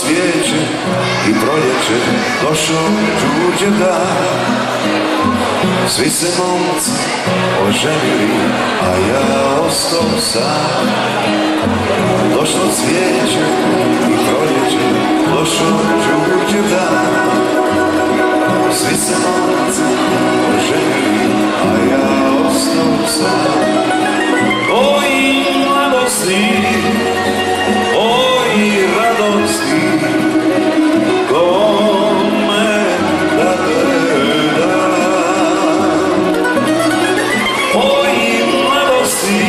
cvijeće i proljeće, došao tuđe dan. Svi se momci oženili, a ja ostao sam. Došlo cvijeće i proljeće, došao tuđe dan. Svi se momci oženili, a ja ostao sam. Oj mladosti, oj radosti, kome da te dam. Oj mladosti,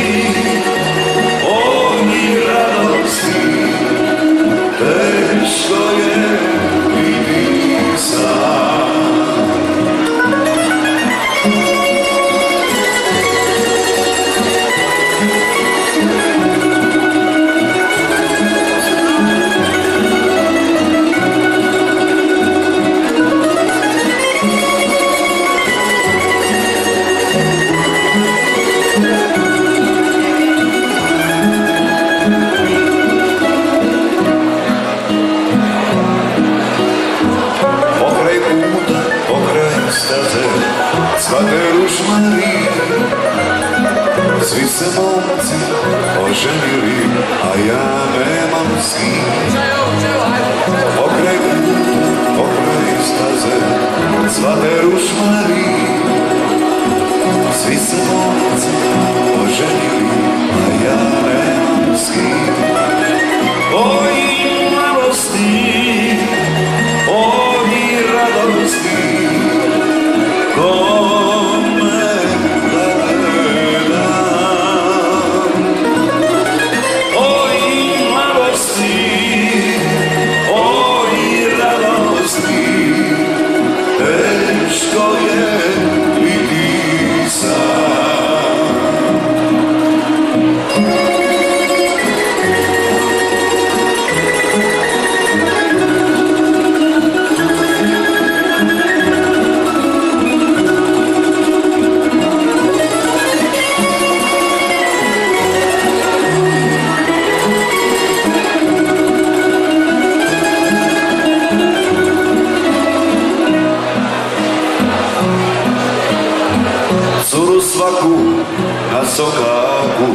oj radosti, teško je biti sam. Svake rušmari, svi se momci oženili, a ja nemam s kim. Pokraj staze, svake rušmari, svi se momci oženili, a ja nemam s kim. Oj mladosti, oj radosti, kome da te dam. Oj mladosti, oj radosti, teško je biti sam. Curu svaku na sokaku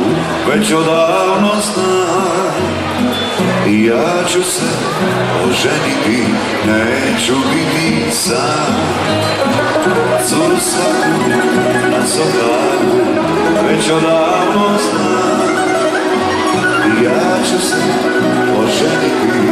već odavno znam. I ja ću se oženiti, neću biti sam. Curu svaku na sokaku već odavno znam. I ja ću se oženiti,